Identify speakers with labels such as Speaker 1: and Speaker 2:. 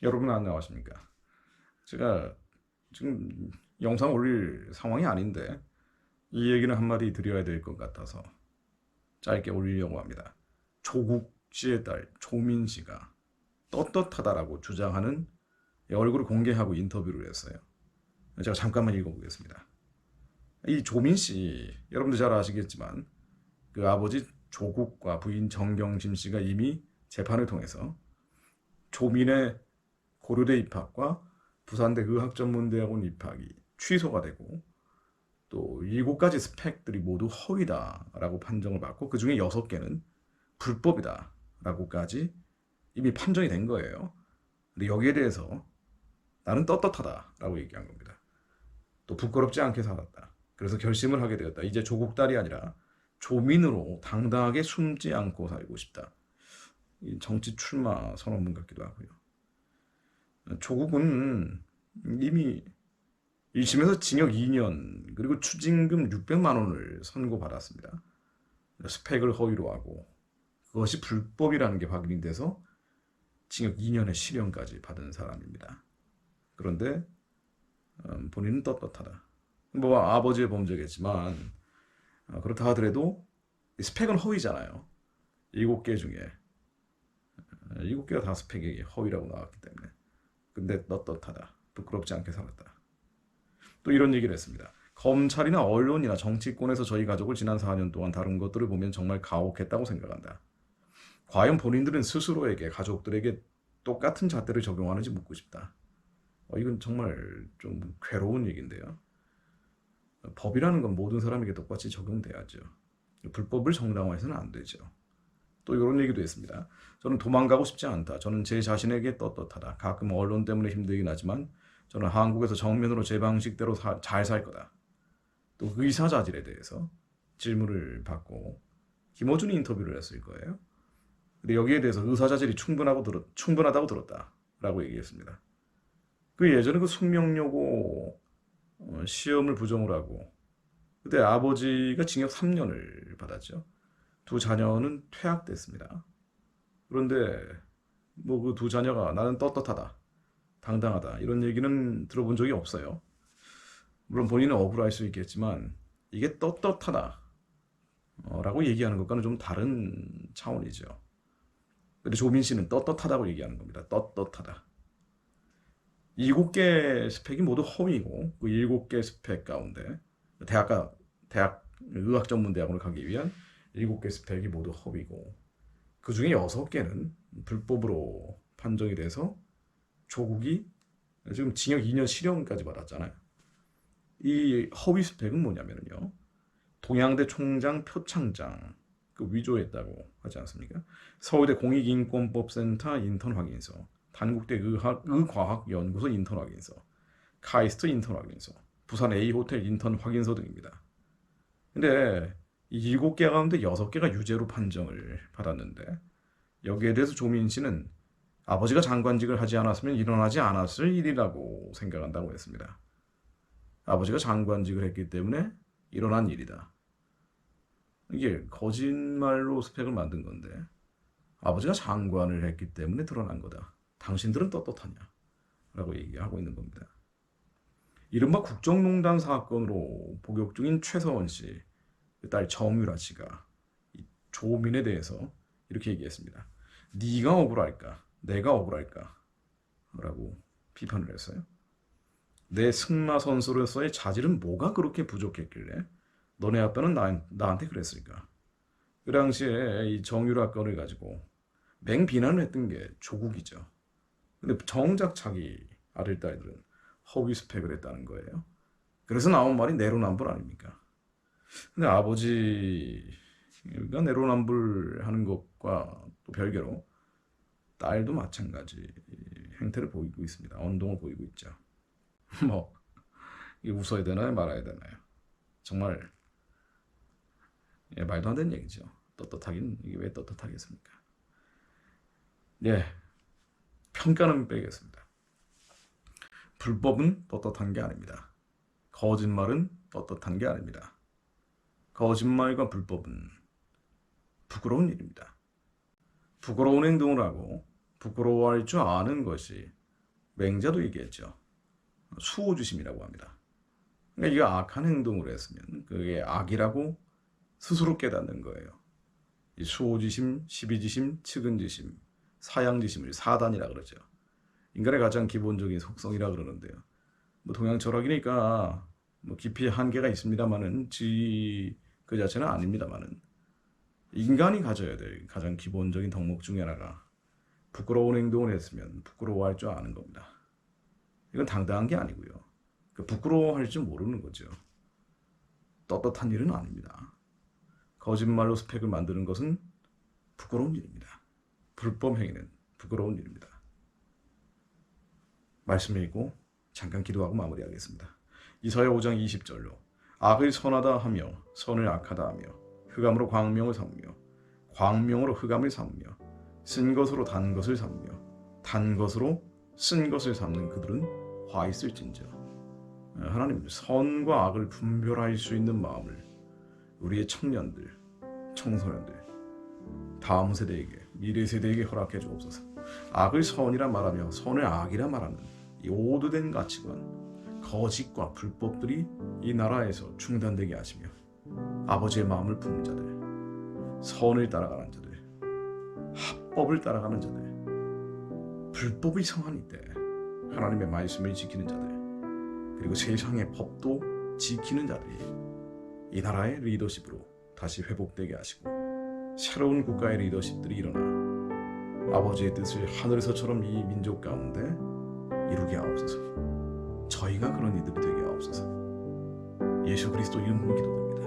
Speaker 1: 여러분 안녕하십니까? 제가 지금 영상 올릴 상황이 아닌데 이 얘기는 한마디 드려야 될 것 같아서 짧게 올리려고 합니다. 조국 씨의 딸 조민 씨가 떳떳하다라고 주장하는 얼굴을 공개하고 인터뷰를 했어요. 제가 잠깐만 읽어보겠습니다. 이 조민 씨, 여러분들 잘 아시겠지만 그 아버지 조국과 부인 정경심 씨가 이미 재판을 통해서 조민의 고려대 입학과 부산대 의학전문대학원 입학이 취소가 되고 또 7가지 스펙들이 모두 허위다라고 판정을 받고 그중에 6개는 불법이다라고까지 이미 판정이 된 거예요. 근데 여기에 대해서 나는 떳떳하다라고 얘기한 겁니다. 또 부끄럽지 않게 살았다. 그래서 결심을 하게 되었다. 이제 조국 딸이 아니라 조민으로 당당하게 숨지 않고 살고 싶다. 정치 출마 선언문 같기도 하고요. 조국은 이미 1심에서 징역 2년 그리고 추징금 600만 원을 선고받았습니다. 스펙을 허위로 하고 그것이 불법이라는 게 확인이 돼서 징역 2년의 실형까지 받은 사람입니다. 그런데 본인은 떳떳하다. 뭐 아버지의 범죄겠지만 그렇다 하더라도 스펙은 허위잖아요. 7개 중에 7개가 다 스펙이 허위라고 나왔기 때문에. 근데 떳떳하다. 부끄럽지 않게 살았다. 또 이런 얘기를 했습니다. 검찰이나 언론이나 정치권에서 저희 가족을 지난 4년 동안 다룬 것들을 보면 정말 가혹했다고 생각한다. 과연 본인들은 스스로에게 가족들에게 똑같은 잣대를 적용하는지 묻고 싶다. 이건 정말 좀 괴로운 얘기인데요. 법이라는 건 모든 사람에게 똑같이 적용돼야죠. 불법을 정당화해서는 안 되죠. 또 이런 얘기도 했습니다. 저는 도망가고 싶지 않다. 저는 제 자신에게 떳떳하다. 가끔 언론 때문에 힘들긴 하지만 저는 한국에서 정면으로 제 방식대로 잘 살 거다. 또 의사자질에 대해서 질문을 받고 김어준이 인터뷰를 했을 거예요. 근데 여기에 대해서 의사자질이 충분하다고 들었다라고 얘기했습니다. 그 예전에 그 숙명여고 시험을 부정을 하고 그때 아버지가 징역 3년을 받았죠. 두 자녀는 퇴학됐습니다. 그런데 뭐 그 두 자녀가 나는 떳떳하다, 당당하다 이런 얘기는 들어본 적이 없어요. 물론 본인은 억울할 수 있겠지만 이게 떳떳하다 라고 얘기하는 것과는 좀 다른 차원이죠. 근데 조민 씨는 떳떳하다고 얘기하는 겁니다. 떳떳하다. 7개 스펙이 모두 허위고 그 7개 스펙 가운데 대학 의학전문대학원을 가기 위한 7개 스펙이 모두 허위고 그 중에 6개는 불법으로 판정이 돼서 조국이 지금 징역 2년 실형까지 받았잖아요. 이 허위 스펙은 뭐냐면요. 동양대 총장 표창장 그 위조했다고 하지 않습니까? 서울대 공익인권법센터 인턴 확인서, 단국대 의과학연구소 인턴 확인서, 카이스트 인턴 확인서, 부산 A호텔 인턴 확인서 등입니다. 근데 이 7개 가운데 6개가 유죄로 판정을 받았는데 여기에 대해서 조민 씨는 아버지가 장관직을 하지 않았으면 일어나지 않았을 일이라고 생각한다고 했습니다. 아버지가 장관직을 했기 때문에 일어난 일이다. 이게 거짓말로 스펙을 만든 건데 아버지가 장관을 했기 때문에 드러난 거다. 당신들은 떳떳하냐? 라고 얘기하고 있는 겁니다. 이른바 국정농단 사건으로 복역 중인 최서원 씨, 딸 정유라 씨가 조민에 대해서 이렇게 얘기했습니다. 네가 억울할까? 내가 억울할까? 라고 비판을 했어요. 내 승마 선수로서의 자질은 뭐가 그렇게 부족했길래 너네 아빠는 나한테 그랬을까? 그 당시에 이 정유라 건을 가지고 맹비난을 했던 게 조국이죠. 근데 정작 자기 아들, 딸들은 허위 스펙을 했다는 거예요. 그래서 나온 말이 내로남불 아닙니까? 근데 아버지가 내로남불하는 것과 또 별개로 딸도 마찬가지 행태를 보이고 있습니다. 언동을 보이고 있죠. 뭐 이게 웃어야 되나요, 말아야 되나요? 정말 말도 안 되는 얘기죠. 떳떳하긴 이게 왜 떳떳하겠습니까? 예, 평가는 빼겠습니다. 불법은 떳떳한 게 아닙니다. 거짓말은 떳떳한 게 아닙니다. 거짓말과 불법은 부끄러운 일입니다. 부끄러운 행동을 하고 부끄러워할 줄 아는 것이 맹자도 얘기했죠. 수호주심이라고 합니다. 그러니까 이거 악한 행동을 했으면 그게 악이라고 스스로 깨닫는 거예요. 이 수호지심, 시비지심, 측은지심, 사양지심을 사단이라 그러죠. 인간의 가장 기본적인 속성이라 그러는데요. 뭐 동양 철학이니까 뭐 깊이 한계가 있습니다만은 그 자체는 아닙니다만은 인간이 가져야 될 가장 기본적인 덕목 중에 하나가 부끄러운 행동을 했으면 부끄러워할 줄 아는 겁니다. 이건 당당한 게 아니고요. 부끄러워할 줄 모르는 거죠. 떳떳한 일은 아닙니다. 거짓말로 스펙을 만드는 것은 부끄러운 일입니다. 불법 행위는 부끄러운 일입니다. 말씀 읽고 잠깐 기도하고 마무리하겠습니다. 이사야 5장 20절로 악을 선하다 하며 선을 악하다 하며 흑암으로 광명을 삼으며 광명으로 흑암을 삼으며 쓴 것으로 단 것을 삼으며 단 것으로 쓴 것을 삼는 그들은 화 있을진저. 하나님, 선과 악을 분별할 수 있는 마음을 우리의 청년들, 청소년들, 다음 세대에게, 미래 세대에게 허락해 주옵소서. 악을 선이라 말하며 선을 악이라 말하는 이 오도된 가치관, 거짓과 불법들이 이 나라에서 중단되게 하시며 아버지의 마음을 품는 자들, 선을 따라가는 자들, 합법을 따라가는 자들, 불법의 성한이 때 하나님의 말씀을 지키는 자들, 그리고 세상의 법도 지키는 자들이 이 나라의 리더십으로 다시 회복되게 하시고 새로운 국가의 리더십들이 일어나 아버지의 뜻을 하늘에서처럼 이 민족 가운데 이루게 하옵소서. 저희가 그런 이들이 되게 하옵소서. 예수 그리스도 이름으로 기도드립니다.